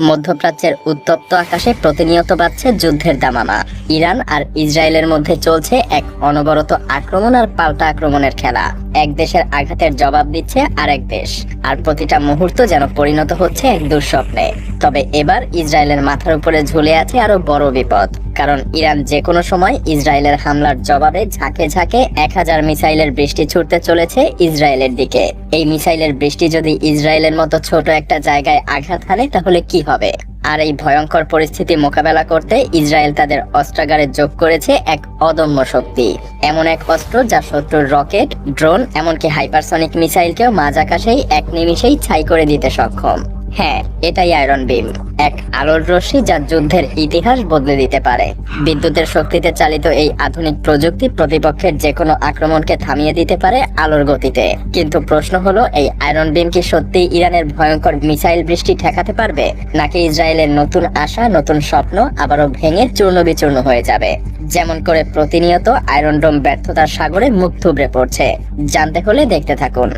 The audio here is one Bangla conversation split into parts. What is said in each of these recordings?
মধ্যপ্রাচ্যের উত্তপ্ত আকাশে প্রতিনিয়ত বাজছে যুদ্ধের দামামা। ইরান আর ইসরায়েলের মধ্যে চলছে এক অনবরত আক্রমণ আর পাল্টা আক্রমণের খেলা। এক দেশের আঘাতের জবাব দিচ্ছে আরেক দেশ, আর প্রতিটা মুহূর্ত যেন পরিণত হচ্ছে এক দুঃস্বপ্নে। তবে এবার ইসরায়েলের মাথার উপরে ঝুলে আছে আরো বড় বিপদ, কারণ ইরান যে কোনো সময় ইসরায়েলের হামলার জবাবে ঝাঁকে ঝাঁকে 1000 মিসাইলের বৃষ্টি ছুটতে চলেছে ইসরায়েলের দিকে। এই মিসাইলের বৃষ্টি যদি ইসরায়েলের মতো ছোট একটা জায়গায় আঘাত হানে তাহলে কি হবে? আর এই ভয়ঙ্কর পরিস্থিতি মোকাবেলা করতে ইসরায়েল তাদের অস্ত্রাগারে যোগ করেছে এক অদম্য শক্তি, এমন এক অস্ত্র যা শত্রুর রকেট, ড্রোন, এমনকি হাইপারসনিক মিসাইলকেও মাঝ আকাশেই এক নিমিষেই ছাই করে দিতে সক্ষম। হ্যাঁ, এটাই আয়রন বিম, এক আলোর রশ্মি যা যুদ্ধের ইতিহাস বদলে দিতে পারে। বিদ্যুতের শক্তিতে চালিত এই আধুনিক প্রযুক্তি প্রতিপক্ষের যে কোনো আক্রমণকে থামিয়ে দিতে পারে আলোর গতিতে। কিন্তু প্রশ্ন হলো, এই আয়রন বিম কি সত্যি ইরানের ভয়ঙ্কর মিসাইল বৃষ্টি ঠেকাতে পারবে, নাকি ইসরায়েলের নতুন আশা, নতুন স্বপ্ন আবারও ভেঙে চূর্ণ বিচূর্ণ হয়ে যাবে? যেমন করে প্রতিনিয়ত আয়রন ডোম ব্যর্থতার সাগরে মুখ থুবড়ে পড়ছে। জানতে হলে দেখতে থাকুন।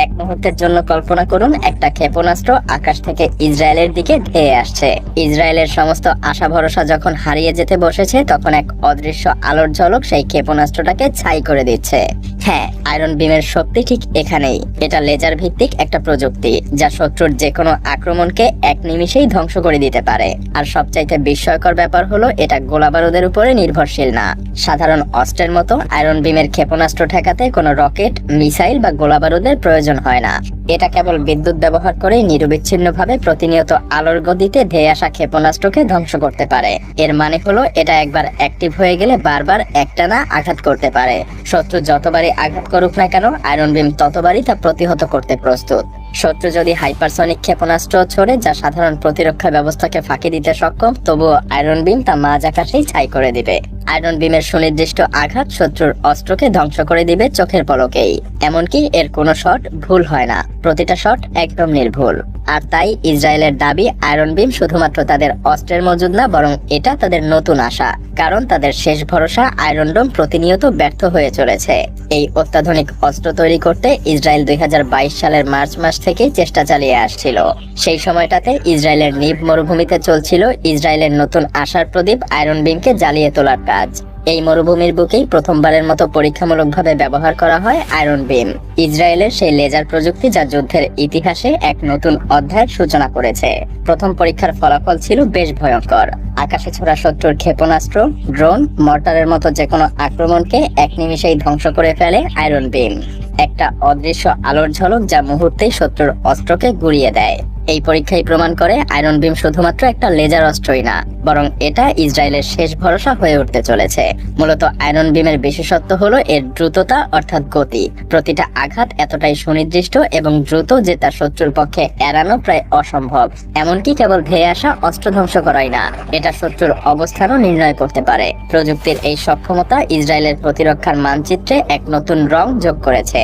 এক মুহূর্তের জন্য কল্পনা করুন, একটা ক্ষেপণাস্ত্র আকাশ থেকে ইসরায়েলের দিকে ধেয়ে আসছে। ইসরায়েলের সমস্ত আশা ভরসা যখন হারিয়ে যেতে বসেছে, তখন এক অদৃশ্য আলোর ঝলক সেই ক্ষেপণাস্ত্রটাকে ছাই করে দিচ্ছে। হ্যাঁ, আয়রন বিমের শক্তি ঠিক এখানেই। এটা লেজার ভিত্তিক একটা প্রযুক্তি যা শত্রুর যে কোনো আক্রমণকে এক নিমিষেই ধ্বংস করে দিতে পারে। আর সবচাইতে বিস্ময়কর ব্যাপার হলো, এটা গোলাবারুদের উপরে নির্ভরশীল না। সাধারণ অস্ত্রের মতো আয়রন বিমের ক্ষেপণাস্ত্র ঠেকাতে কোনো রকেট, মিসাইল বা গোলাবারুদের প্রয়োজন হয় না। এটা কেবল বিদ্যুৎ ব্যবহার করে নিরবিচ্ছিন্নভাবে প্রতিনিয়ত আলোর গতিতে ধেয়ে আসা ক্ষেপণাস্ত্রকে ধ্বংস করতে পারে। এর মানে হলো, এটা একবার অ্যাক্টিভ হয়ে গেলে বারবার একটানা আঘাত করতে পারে। শত্রু যতবারই আঘাত করুক না কেন, আয়রন বিম ততবারই তা প্রতিহত করতে প্রস্তুত। শত্রু যদি হাইপারসনিক ক্ষেপণাস্ত্র ছোড়ে, যা সাধারণ প্রতিরক্ষা ব্যবস্থাকে ফাঁকি দিতে সক্ষম, তবুও আয়রন বিম তা মাঝ আকাশেই ছাই করে দিবে। আয়রন বিমের সুনির্দিষ্ট আঘাত শত্রুর অস্ত্রকে ধ্বংস করে দিবে চোখের পলকেই। এমনকি এর কোনো শট ভুল হয় না, প্রতিটা শট একদম নির্ভুল। আর তাই ইসরায়েলের দাবি, আয়রন বিম শুধুমাত্র তাদের অস্ত্রের মজুদ না, বরং এটা তাদের নতুন আশা। কারণ তাদের শেষ ভরসা আয়রন ডোম প্রতিনিয়ত ব্যর্থ হয়ে চলেছে। এই অত্যাধুনিক অস্ত্র তৈরি করতে ইসরায়েল 2022 সালের মার্চ মাস থেকেই চেষ্টা চালিয়ে আসছিল। সেই সময়টাতে ইসরায়েলের নিব মরুভূমিতে চলছিল ইসরায়েলের নতুন আশার প্রদীপ আয়রন বিমকে জ্বালিয়ে তোলার কাজ। এই মরুভূমির বুকেই প্রথমবারের মতো পরীক্ষামূলকভাবে ব্যবহার করা হয় আয়রন বিম, ইসরায়েলের সেই লেজার প্রযুক্তি যা যুদ্ধের ইতিহাসে এক নতুন অধ্যায়ের সূচনা করেছে। প্রথম পরীক্ষার ফলাফল ছিল বেশ ভয়ঙ্কর। আকাশে ছোড়া শত্রুর ক্ষেপণাস্ত্র, ড্রোন, মর্টারের মতো যে কোনো আক্রমণকে এক নিমিষেই ধ্বংস করে ফেলে আয়রন বিম, একটা অদৃশ্য আলোর ঝলক যা মুহূর্তেই শত্রুর অস্ত্রকে গুঁড়িয়ে দেয়। এই পরীক্ষাই প্রমাণ করে আয়রন বিম শুধুমাত্র একটা লেজার অস্ত্রই না, বরং এটা ইসরায়েলের শেষ ভরসা হয়ে উঠতে চলেছে। মূলত আয়রন বিমের বিশেষত্ব হলো এর দ্রুততা, অর্থাৎ গতি। প্রতিটা আঘাত এতটাই সুনির্দিষ্ট এবং দ্রুত যে তা শত্রুর পক্ষে এড়ানো প্রায় অসম্ভব। এমনকি কেবল ধেয়ে আসা অস্ত্র ধ্বংস করাই না, এটা শত্রুর অবস্থানও নির্ণয় করতে পারে। প্রযুক্তির এই সক্ষমতা ইসরায়েলের প্রতিরক্ষার মানচিত্রে এক নতুন রং যোগ করেছে।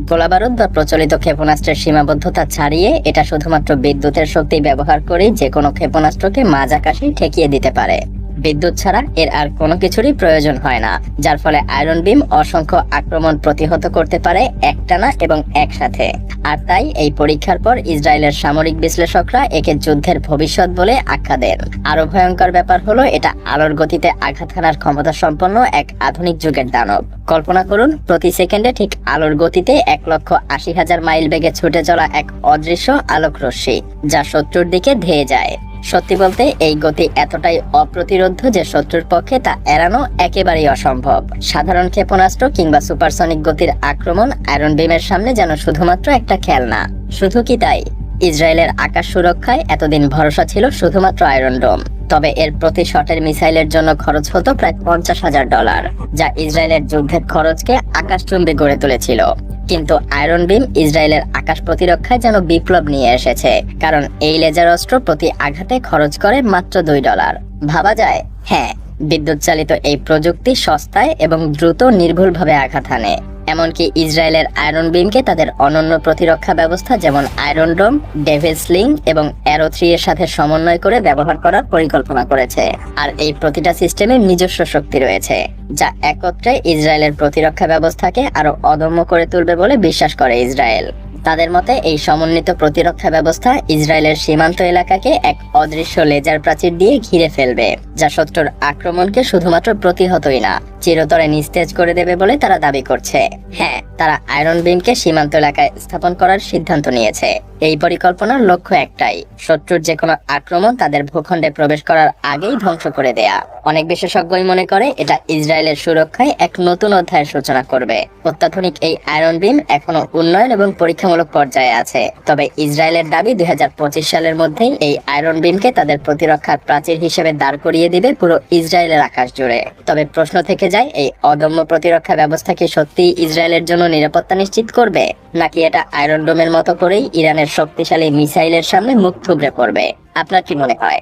গোলাবারুদ বা প্রচলিত ক্ষেপণাস্ত্রের সীমাবদ্ধতা ছাড়িয়ে এটা শুধুমাত্র বিদ্যুতের শক্তি ব্যবহার করেই যে কোনো ক্ষেপণাস্ত্রকে মাঝ আকাশেই ঠেকিয়ে দিতে পারে। বিদ্যুৎ ছাড়া এর আর কোনো কিছুরই প্রয়োজন হয় না, যার ফলে আয়রন বিম অসংখ্য আক্রমণ প্রতিহত করতে পারে একটানা এবং একসাথে। আর তাই এই পরীক্ষার পর ইসরায়েলের সামরিক বিশ্লেষকরা একে যুদ্ধের ভবিষ্যৎ বলে আখ্যা দেন। আরো ভয়ঙ্কর ব্যাপার হলো, এটা আলোর গতিতে আঘাত হানার ক্ষমতা সম্পন্ন এক আধুনিক যুগের দানব। কল্পনা করুন, প্রতি সেকেন্ডে ঠিক আলোর গতিতে 1,80,000 মাইল বেগে ছুটে চলা এক অদৃশ্য আলোক রশ্মি, যা শত্রুর দিকে ধেয়ে যায়। সত্যি বলতে এই গতি এতটাই অপ্রতিরোধ্য যে শত্রুর পক্ষে তা এড়ানো একেবারেই অসম্ভব। সাধারণ ক্ষেপণাস্ত্র কিংবা সুপারসনিক গতির আক্রমণ আয়রন বিমের সামনে যেন শুধুমাত্র একটা খেলনা। শুধু কি তাই, ইসরায়েলের আকাশ সুরক্ষায় এতদিন ভরসা ছিল শুধুমাত্র আয়রন ডোম। তবে এর প্রতি শটের মিসাইলের জন্য খরচ হতো প্রায় $50,000, যা ইসরায়েলের যুদ্ধের খরচকে আকাশচুম্বী গড়ে তুলেছিল। কিন্তু আয়রন বিম ইসরায়েলের আকাশ প্রতিরক্ষায় যেন বিপ্লব নিয়ে এসেছে, কারণ এই লেজার অস্ত্র প্রতি আঘাতে খরচ করে মাত্র $2। ভাবা যায়? হ্যাঁ, বিদ্যুৎ চালিত এই প্রযুক্তি সস্তায় এবং দ্রুত নির্ভুলভাবে আঘাত হানে। এমনকি ইসরায়েলের আয়রন বিমকে তাদের অনন্য প্রতিরক্ষা ব্যবস্থা যেমন আয়রন ডোম, ডেভিল স্লিং এবং অ্যারো 3 এর সাথে সমন্বয় করে ব্যবহার করার পরিকল্পনা করেছে। আর এই প্রতিটা সিস্টেমের নিজস্ব শক্তি রয়েছে, যা একত্রে ইসরায়েলের প্রতিরক্ষা ব্যবস্থাকে আরো অদম্য করে তুলবে বলে বিশ্বাস করে ইসরায়েল। তাদের মতে এই সমন্বিত প্রতিরক্ষা ব্যবস্থা ইসরায়েলের সীমান্ত এলাকাকে এক অদৃশ্য লেজার প্রাচীর দিয়ে ঘিরে ফেলবে, যা শত্রুর আক্রমণকে শুধুমাত্র প্রতিহতই না, চিরতরে নিস্তেজ করে দেবে বলে তারা দাবি করছে। হ্যাঁ, তারা আয়রন বিমকে সীমান্ত এলাকায় স্থাপন করার সিদ্ধান্ত নিয়েছে। এই পরিকল্পনার লক্ষ্য একটাই, শত্রুর যে কোনো আক্রমণ তাদের ভূখণ্ডে প্রবেশ করার আগেই ধ্বংস করে দেয়া। অনেক বিশেষজ্ঞই মনে করে এটা ইসরায়েলের সুরক্ষায় এক নতুন অধ্যায়ের সূচনা করবে। অত্যাধুনিক এই আয়রন বিম এখনো উন্নয়ন এবং পরীক্ষামূলক পর্যায়ে আছে, তবে ইসরায়েলের দাবি 2025 সালের মধ্যেই এই আয়রন বিমকে তাদের প্রতিরক্ষার প্রাচীর হিসেবে দাঁড় করিয়ে দিবে পুরো ইসরায়েলের আকাশ জুড়ে। তবে প্রশ্ন থেকে যায়, এই অদম্য প্রতিরক্ষা ব্যবস্থা কি সত্যিই ইসরায়েলের জন্য নিরাপত্তা নিশ্চিত করবে, নাকি এটা আয়রন ডোমের মতো করেই ইরানের শক্তিশালী মিসাইলের সামনে মুখ থুবড়ে পড়বে? আপনার কি মনে হয়?